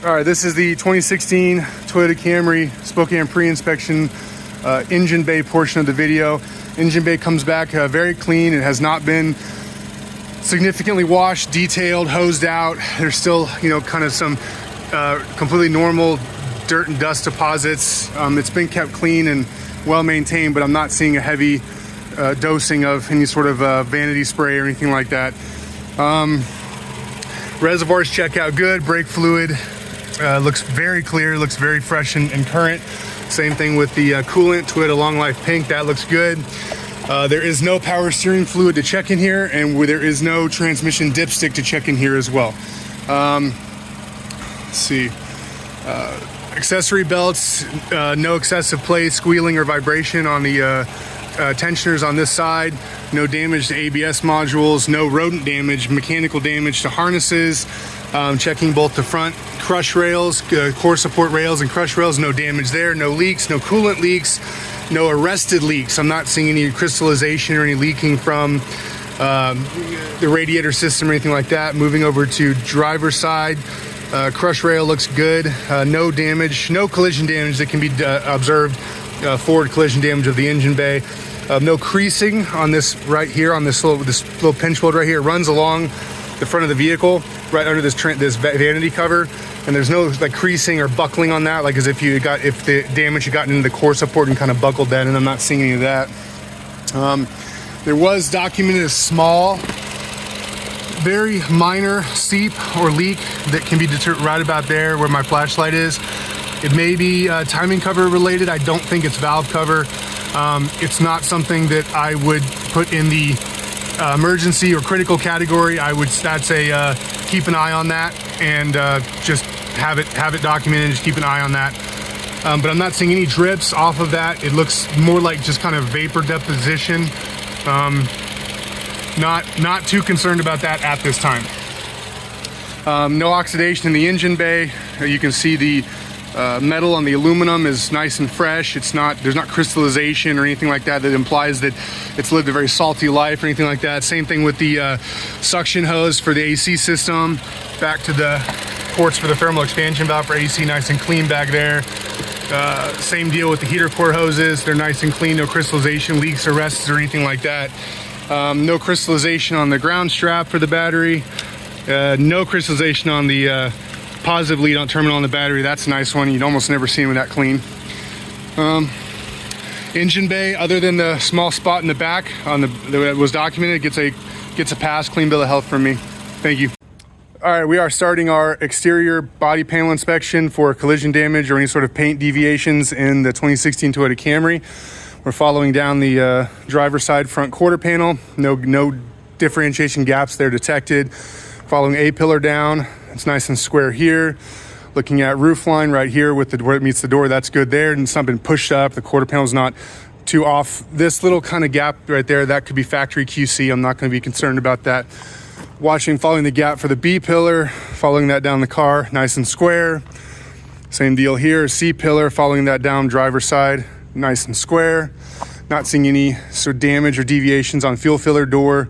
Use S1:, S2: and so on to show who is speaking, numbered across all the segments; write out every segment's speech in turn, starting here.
S1: All right, this is the 2016 Toyota Camry Spokane Preinspection engine bay portion of the video. Engine bay comes back very clean. It has not been significantly washed, detailed, hosed out. There's still, kind of some completely normal dirt and dust deposits. It's been kept clean and well maintained, but I'm not seeing a heavy dosing of any sort of vanity spray or anything like that. Reservoirs check out good. Brake fluid looks very clear, looks very fresh and current. Same thing with the coolant, Toyota Long Life Pink, that looks good. There is no power steering fluid to check in here, and there is no transmission dipstick to check in here as well. Let's see. Accessory belts, no excessive play, squealing, or vibration on the tensioners on this side. No damage to ABS modules, no rodent damage, mechanical damage to harnesses. Checking both the front crush rails, core support rails and crush rails, no damage there, no leaks, no coolant leaks, no arrested leaks. I'm not seeing any crystallization or any leaking from the radiator system or anything like that. Moving over to driver's side, crush rail looks good. No damage, no collision damage that can be observed. Forward collision damage of the engine bay. No creasing on this right here, on this little pinch weld right here. It runs along the front of the vehicle, right under this vanity cover, and there's no like creasing or buckling on that, like as if the damage had gotten into the core support and kind of buckled that, and I'm not seeing any of that. There was documented a small, very minor seep or leak that can be deterred right about there where my flashlight is. It may be timing cover related. I don't think it's valve cover. It's not something that I would put in the emergency or critical category. I'd say keep an eye on that and just have it documented. Just keep an eye on that. But I'm not seeing any drips off of that. It looks more like just kind of vapor deposition. Not too concerned about that at this time. No oxidation in the engine bay. You can see the metal on the aluminum is nice and fresh. There's not crystallization or anything like that implies that it's lived a very salty life or anything like that. Same thing with the suction hose for the AC system. Back to the ports for the thermal expansion valve for AC, nice and clean back there. Same deal with the heater core hoses. They're nice and clean, no crystallization, leaks, arrests, or anything like that. No crystallization on the ground strap for the battery. No crystallization on the positive lead on terminal on the battery. That's a nice one. You'd almost never see them that clean. Engine bay, other than the small spot in the back that was documented, gets a pass, clean bill of health from me. Thank you. All right, we are starting our exterior body panel inspection for collision damage or any sort of paint deviations in the 2016 Toyota Camry. We're following down the driver's side front quarter panel. No differentiation gaps there detected. Following A-pillar down, it's nice and square here. Looking at roof line right here with where it meets the door, that's good there. And it's not been pushed up. The quarter panel's not too off. This little kind of gap right there, that could be factory QC. I'm not going to be concerned about that. Following the gap for the B-pillar, following that down the car, nice and square. Same deal here, C-pillar, following that down driver's side, nice and square. Not seeing any sort of damage or deviations on fuel filler door.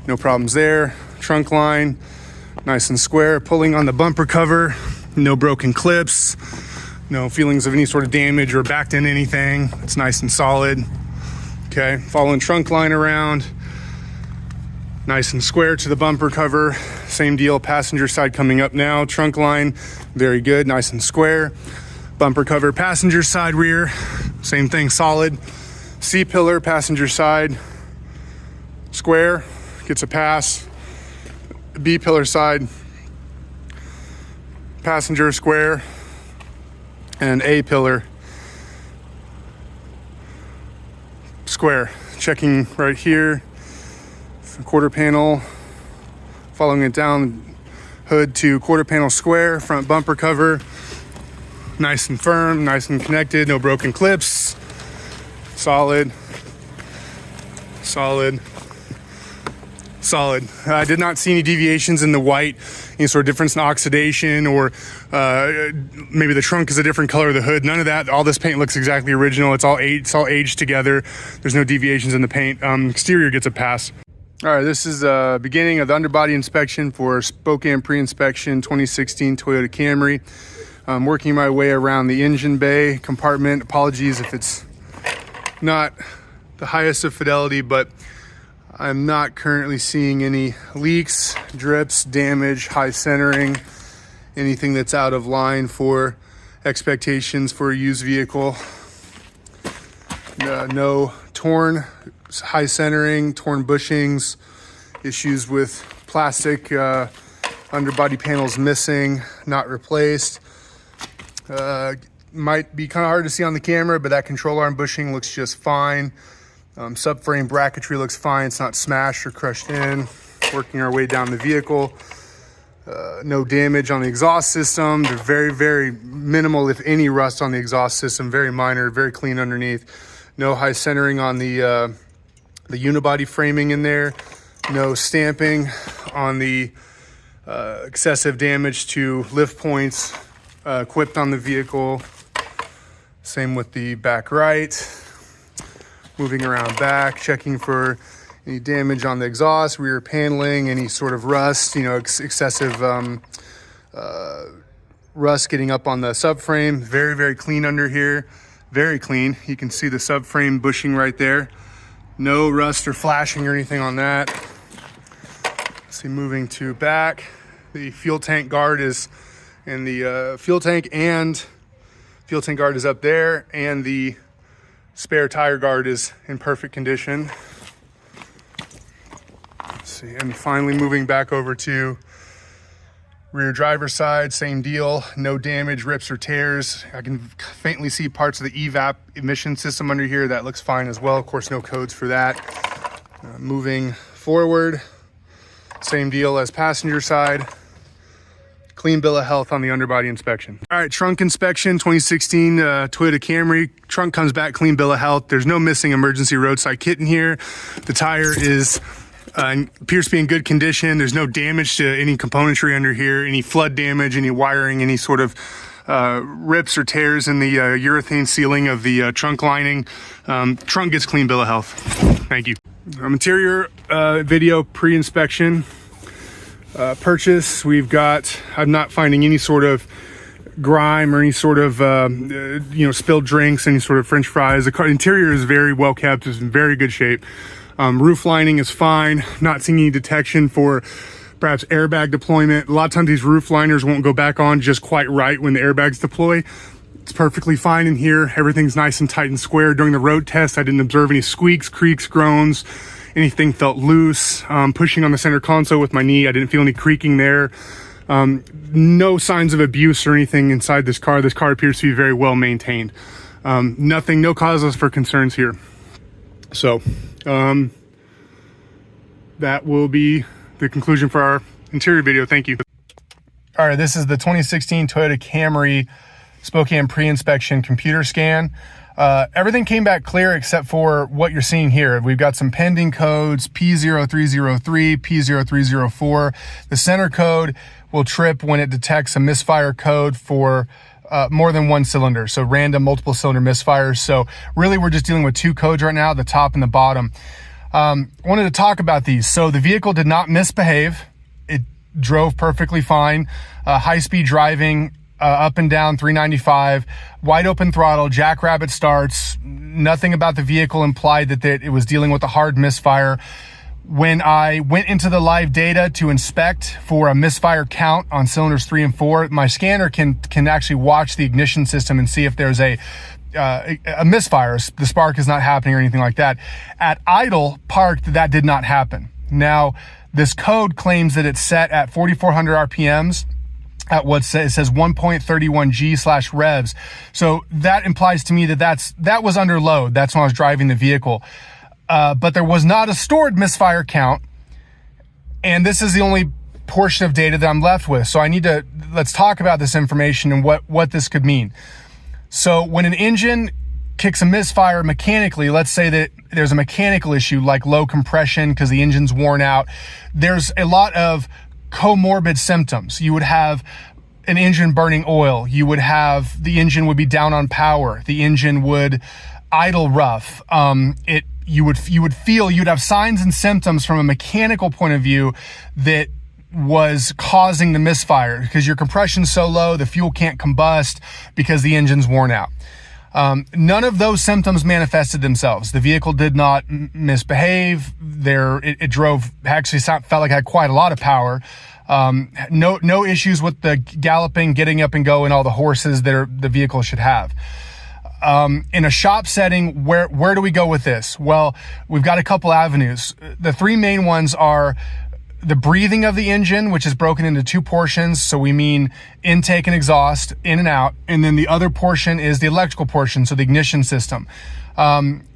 S1: No problems there. Trunk line, nice and square. Pulling on the bumper cover, no broken clips, no feelings of any sort of damage or backed in anything. It's nice and solid. Okay, following trunk line around, nice and square to the bumper cover. Same deal, passenger side coming up now. Trunk line, very good, nice and square. Bumper cover, passenger side rear, same thing, solid. C-pillar, passenger side, square, gets a pass. B-pillar side, passenger square, and A-pillar square. Checking right here, quarter panel, following it down, hood to quarter panel square, front bumper cover, nice and firm, nice and connected, no broken clips, solid. I did not see any deviations in the white, any sort of difference in oxidation, or maybe the trunk is a different color of the hood. None of that. All this paint looks exactly original. It's all aged together. There's no deviations in the paint. Exterior gets a pass. All right, this is the beginning of the underbody inspection for Spokane Preinspection 2016 Toyota Camry. I'm working my way around the engine bay compartment. Apologies if it's not the highest of fidelity, but I'm not currently seeing any leaks, drips, damage, high centering, anything that's out of line for expectations for a used vehicle. No torn, high centering, torn bushings, issues with plastic underbody panels missing, not replaced. Might be kind of hard to see on the camera, but that control arm bushing looks just fine. Subframe bracketry looks fine. It's not smashed or crushed in. Working our way down the vehicle. No damage on the exhaust system. There's very, very minimal, if any, rust on the exhaust system. Very minor, very clean underneath. No high centering on the unibody framing in there. No stamping on the excessive damage to lift points equipped on the vehicle. Same with the back right. Moving around back, checking for any damage on the exhaust, rear paneling, any sort of rust, excessive rust getting up on the subframe. Very, very clean under here. Very clean. You can see the subframe bushing right there. No rust or flashing or anything on that. See, moving to back, the fuel tank guard is in the fuel tank guard is up there, and the spare tire guard is in perfect condition. Let's see, and finally moving back over to rear driver's side, same deal. No damage, rips or tears. I can faintly see parts of the evap emission system under here. That looks fine as well. Of course, no codes for that. Moving forward, same deal as passenger side. Clean bill of health on the underbody inspection. All right, trunk inspection, 2016 Toyota Camry. Trunk comes back, clean bill of health. There's no missing emergency roadside kit in here. The tire appears to be in good condition. There's no damage to any componentry under here, any flood damage, any wiring, any sort of rips or tears in the urethane sealing of the trunk lining. Trunk gets clean bill of health. Thank you. Interior video pre-inspection. Purchase, I'm not finding any sort of grime or any sort of spilled drinks, any sort of french fries. The car interior is very well kept. It's in very good shape. Roof lining is fine. Not seeing any detection for perhaps airbag deployment. A lot of times these roof liners won't go back on just quite right when the airbags deploy. It's perfectly fine in here. Everything's nice and tight and square. During the road test, I didn't observe any squeaks, creaks, groans. Anything felt loose. Pushing on the center console with my knee, I didn't feel any creaking there. No signs of abuse or anything inside this car. This car appears to be very well maintained. No causes for concerns here. So that will be the conclusion for our interior video. Thank you. All right, this is the 2016 Toyota Camry Spokane Preinspection computer scan. Everything came back clear except for what you're seeing here. We've got some pending codes, P0303, P0304. The center code will trip when it detects a misfire code for more than one cylinder, so random multiple cylinder misfires. So really we're just dealing with two codes right now, the top and the bottom. Wanted to talk about these. So the vehicle did not misbehave. It drove perfectly fine. High-speed driving, up and down 395, wide open throttle, jackrabbit starts. Nothing about the vehicle implied that it was dealing with a hard misfire. When I went into the live data to inspect for a misfire count on cylinders 3 and 4, my scanner can actually watch the ignition system and see if there's a misfire. The spark is not happening or anything like that. At idle, parked, that did not happen. Now, this code claims that it's set at 4,400 RPMs. At it says 1.31 G/revs. So that implies to me that was under load. That's when I was driving the vehicle. But there was not a stored misfire count. And this is the only portion of data that I'm left with. So let's talk about this information and what this could mean. So when an engine kicks a misfire mechanically, let's say that there's a mechanical issue like low compression because the engine's worn out, there's a lot of comorbid symptoms. You would have an engine burning oil. The engine would be down on power. The engine would idle rough. You'd have signs and symptoms from a mechanical point of view that was causing the misfire, because your compression's so low, the fuel can't combust because the engine's worn out. None of those symptoms manifested themselves. The vehicle did not misbehave. It drove, actually felt like it had quite a lot of power. No issues with the galloping, getting up and going, all the horses that the vehicle should have. In a shop setting, where do we go with this? Well, we've got a couple avenues. The three main ones are the breathing of the engine, which is broken into two portions. So we mean intake and exhaust, in and out. And then the other portion is the electrical portion, so the ignition system.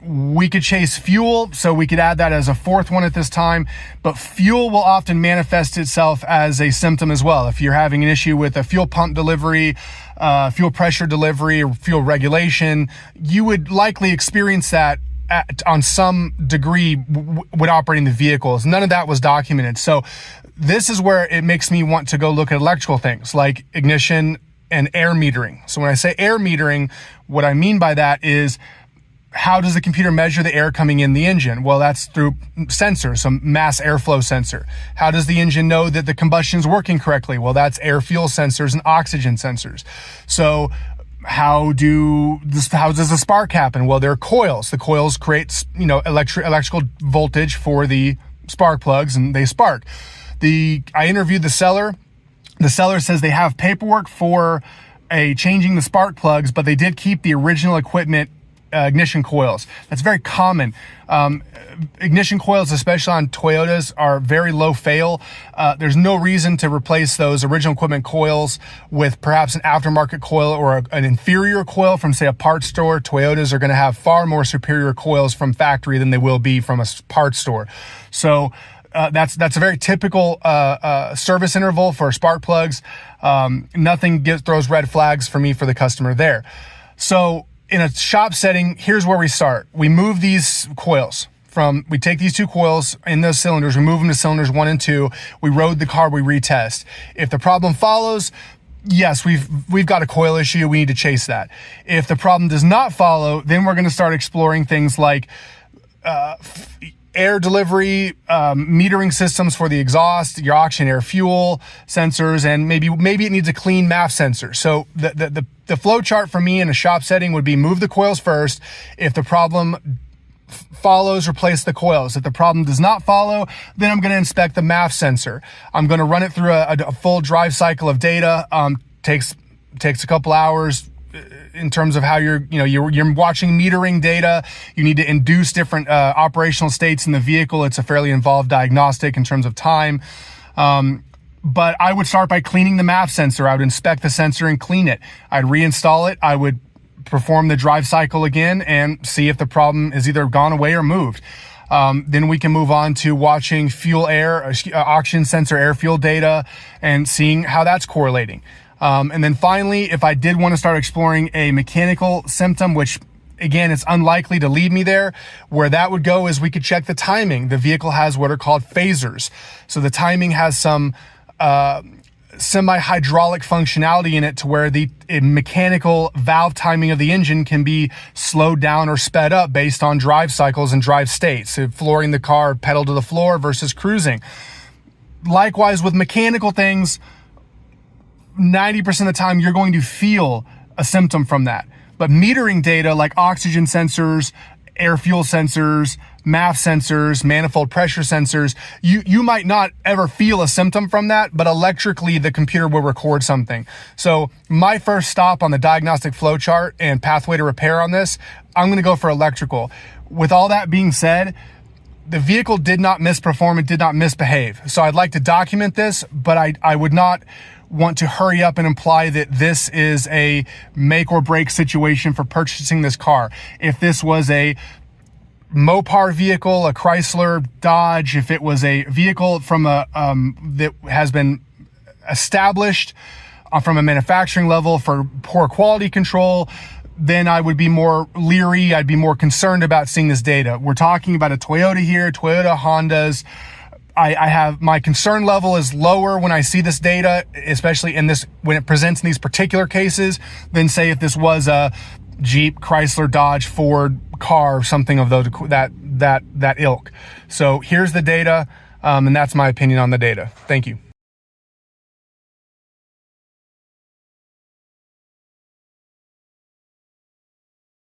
S1: We could chase fuel, so we could add that as a fourth one at this time, but fuel will often manifest itself as a symptom as well. If you're having an issue with a fuel pump delivery, fuel pressure delivery, or fuel regulation, you would likely experience that on some degree when operating the vehicles. None of that was documented. So this is where it makes me want to go look at electrical things like ignition and air metering. So when I say air metering, what I mean by that is, how does the computer measure the air coming in the engine? Well, that's through sensors, some mass airflow sensor. How does the engine know that the combustion is working correctly? Well, that's air fuel sensors and oxygen sensors. So how does the spark happen? Well, there are coils. The coils create, electrical voltage for the spark plugs, and they spark. I interviewed the seller. The seller says they have paperwork for changing the spark plugs, but they did keep the original equipment ignition coils. That's very common. Ignition coils, especially on Toyotas, are very low fail. There's no reason to replace those original equipment coils with perhaps an aftermarket coil or an inferior coil from, say, a parts store. Toyotas are going to have far more superior coils from factory than they will be from a parts store. So that's a very typical service interval for spark plugs. Nothing throws red flags for me for the customer there. So in a shop setting, here's where we start. We move these coils we take these two coils in those cylinders, we move them to cylinders 1 and 2. We road the car, we retest. If the problem follows, yes, we've got a coil issue. We need to chase that. If the problem does not follow, then we're going to start exploring things like air delivery, metering systems for the exhaust, your oxygen air fuel sensors, and maybe it needs a clean MAF sensor. So the flow chart for me in a shop setting would be move the coils first. If the problem follows, replace the coils. If the problem does not follow, then I'm going to inspect the MAF sensor. I'm going to run it through a full drive cycle of data. Takes a couple hours in terms of how you're watching metering data. You need to induce different operational states in the vehicle. It's a fairly involved diagnostic in terms of time. But I would start by cleaning the MAF sensor. I would inspect the sensor and clean it. I'd reinstall it. I would perform the drive cycle again and see if the problem is either gone away or moved. Then we can move on to watching fuel oxygen sensor air fuel data and seeing how that's correlating. And then finally, if I did want to start exploring a mechanical symptom, which again, it's unlikely to lead me there, where that would go is we could check the timing. The vehicle has what are called phasers. So the timing has some semi-hydraulic functionality in it to where the mechanical valve timing of the engine can be slowed down or sped up based on drive cycles and drive states. So flooring the car, pedal to the floor versus cruising. Likewise with mechanical things, 90% of the time you're going to feel a symptom from that. But metering data like oxygen sensors, air fuel sensors, MAF sensors, manifold pressure sensors, you might not ever feel a symptom from that, but electrically the computer will record something. So my first stop on the diagnostic flow chart and pathway to repair on this, I'm going to go for electrical. With all that being said, the vehicle did not misperform, it did not misbehave. So I'd like to document this, but I would not want to hurry up and imply that this is a make or break situation for purchasing this car. If this was a Mopar vehicle, a Chrysler, Dodge, if it was a vehicle from that has been established from a manufacturing level for poor quality control, then I would be more leery. I'd be more concerned about seeing this data. We're talking about a Toyota here, Toyota, Hondas. I have my concern level is lower when I see this data, especially when it presents in these particular cases, than say if this was a Jeep, Chrysler, Dodge, Ford car, something of that ilk. So here's the data, and that's my opinion on the data. Thank you.